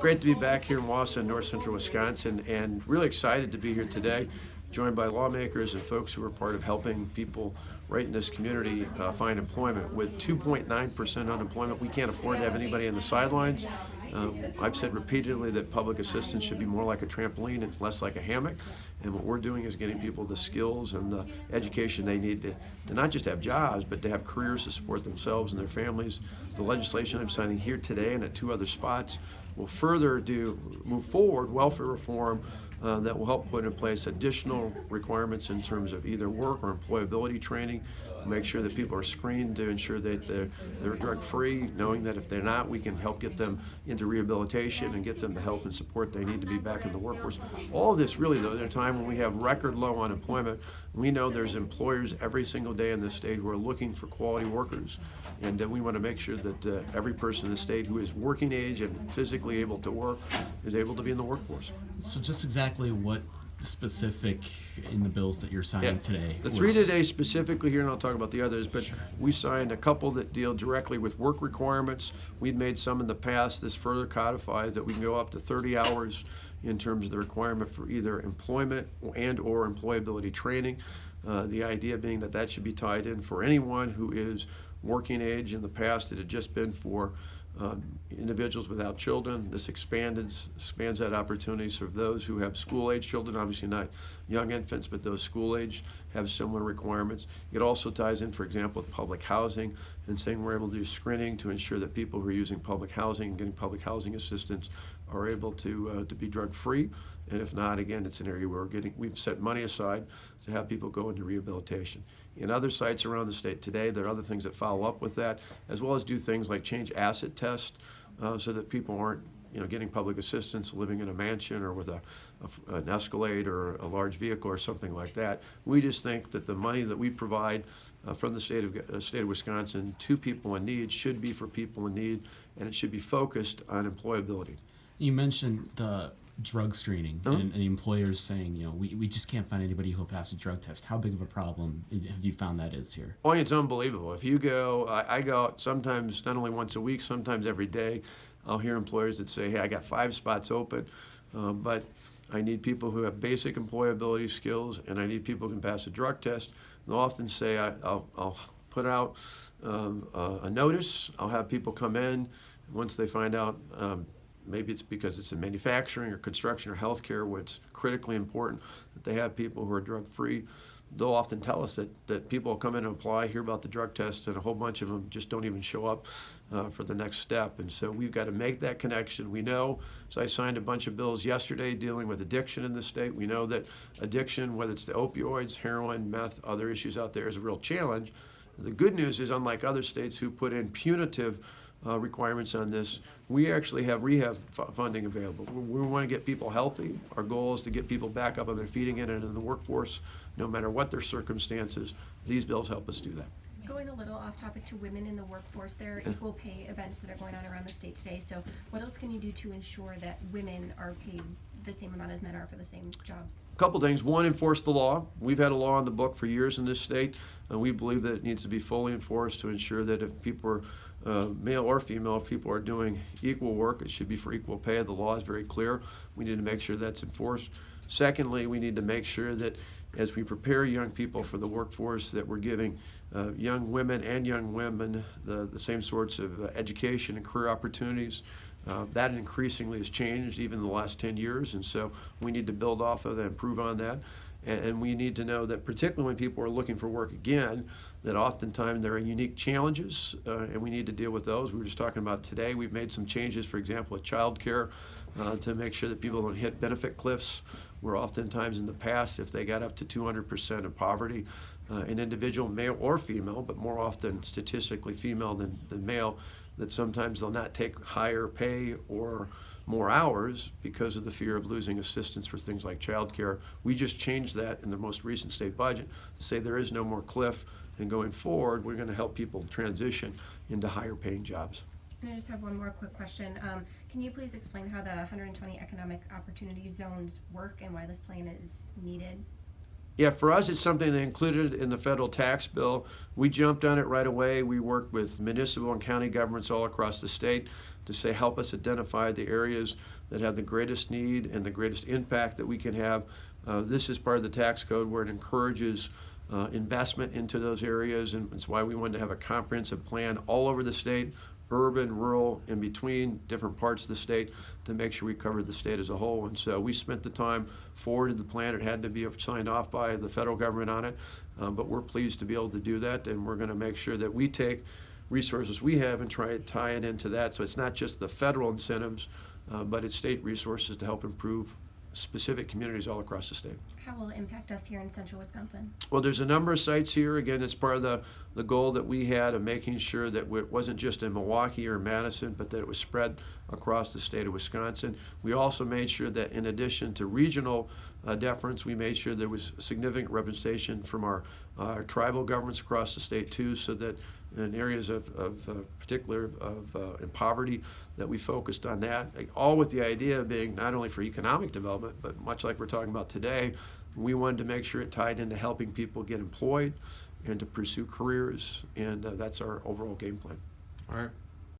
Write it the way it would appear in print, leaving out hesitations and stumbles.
Great to be back here in Wausau, North Central Wisconsin, and really excited to be here today, joined by lawmakers and folks who are part of helping people right in this community find employment. With 2.9% unemployment, we can't afford to have anybody on the sidelines. I've said repeatedly that public assistance should be more like a trampoline and less like a hammock. And what we're doing is getting people the skills and the education they need to not just have jobs, but to have careers to support themselves and their families. The legislation I'm signing here today and at two other spots will further move forward welfare reform that will help put in place additional requirements in terms of either work or employability training, make sure that people are screened to ensure that they're drug-free, knowing that if they're not, we can help get them into rehabilitation and get them the help and support they need to be back in the workforce. All of this really, though, at a time when we have record low unemployment, we know there's employers every single day in this state who are looking for quality workers, and we want to make sure that every person in the state who is working age and physically able to work is able to be in the workforce. So just exactly what specific in the bills that you're signing today? The three today specifically here, and I'll talk about the others, but Sure. we signed a couple that deal directly with work requirements. We'd made some in the past. This further codifies that we can go up to 30 hours in terms of the requirement for either employment and or employability training. The idea being that that should be tied in for anyone who is working age. In the past, it had just been for individuals without children. This expands that opportunities for those who have school-age children, obviously not young infants, but those school-age have similar requirements. It also ties in, for example, with public housing and saying we're able to do screening to ensure that people who are using public housing and getting public housing assistance are able to be drug-free. And if not, again, it's an area where we've set money aside to have people go into rehabilitation. In other sites around the state today, there are other things that follow up with that, as well as do things like change asset tests so that people aren't getting public assistance living in a mansion or with an Escalade or a large vehicle or something like that. We just think that the money that we provide from the state of Wisconsin to people in need should be for people in need, and it should be focused on employability. You mentioned the drug screening and the employers saying, we just can't find anybody who'll pass a drug test. How big of a problem have you found that is here? Well, it's unbelievable. If you go, I go out sometimes not only once a week, sometimes every day. I'll hear employers that say, hey, I got 5 spots open, but I need people who have basic employability skills, and I need people who can pass a drug test. They'll often say, I'll put out a notice. I'll have people come in. Once they find out, maybe it's because it's in manufacturing or construction or healthcare where it's critically important that they have people who are drug-free. They'll often tell us that people will come in and apply, hear about the drug test, and a whole bunch of them just don't even show up for the next step. And so we've got to make that connection. We know, so I signed a bunch of bills yesterday dealing with addiction in the state. We know that addiction, whether it's the opioids, heroin, meth, other issues out there, is a real challenge. The good news is, unlike other states who put in punitive requirements on this, we actually have rehab funding available. We want to get people healthy. Our goal is to get people back up on their feet again and in the workforce, no matter what their circumstances. These bills help us do that. Going a little off topic to women in the workforce, there are equal pay events that are going on around the state today. So what else can you do to ensure that women are paid the same amount as men are for the same jobs? A couple things. One, enforce the law. We've had a law on the book for years in this state, and we believe that it needs to be fully enforced to ensure that if people are male or female, if people are doing equal work, it should be for equal pay. The law is very clear. We need to make sure that's enforced. Secondly, we need to make sure that as we prepare young people for the workforce, that we're giving young women and young women the same sorts of education and career opportunities. That increasingly has changed even in the last 10 years, and so we need to build off of that, improve on that. And we need to know that particularly when people are looking for work again, that oftentimes there are unique challenges, and we need to deal with those. We were just talking about today, we've made some changes, for example, with child care to make sure that people don't hit benefit cliffs, where oftentimes in the past, if they got up to 200% of poverty, an individual, male or female, but more often statistically female than male, that sometimes they'll not take higher pay or more hours because of the fear of losing assistance for things like child care. We just changed that in the most recent state budget to say there is no more cliff, and going forward, we're going to help people transition into higher paying jobs. And I just have one more quick question. Can you please explain how the 120 economic opportunity zones work and why this plan is needed? Yeah, for us, it's something they included in the federal tax bill. We jumped on it right away. We worked with municipal and county governments all across the state to say, help us identify the areas that have the greatest need and the greatest impact that we can have. This is part of the tax code where it encourages investment into those areas, and it's why we wanted to have a comprehensive plan all over the state, urban, rural, in between different parts of the state, to make sure we covered the state as a whole. And so we spent the time, forwarded the plan. It had to be signed off by the federal government on it, but we're pleased to be able to do that, and we're going to make sure that we take resources we have and try to tie it into that. So it's not just the federal incentives, but it's state resources to help improve specific communities all across the state. How will it impact us here in central Wisconsin? Well, there's a number of sites here. Again, it's part of the goal that we had of making sure that it wasn't just in Milwaukee or Madison, but that it was spread across the state of Wisconsin. We also made sure that in addition to regional deference, we made sure there was significant representation from our tribal governments across the state too, so that in areas of particular in poverty, that we focused on that, all with the idea being not only for economic development, but much like we're talking about today, we wanted to make sure it tied into helping people get employed and to pursue careers, and that's our overall game plan. All right.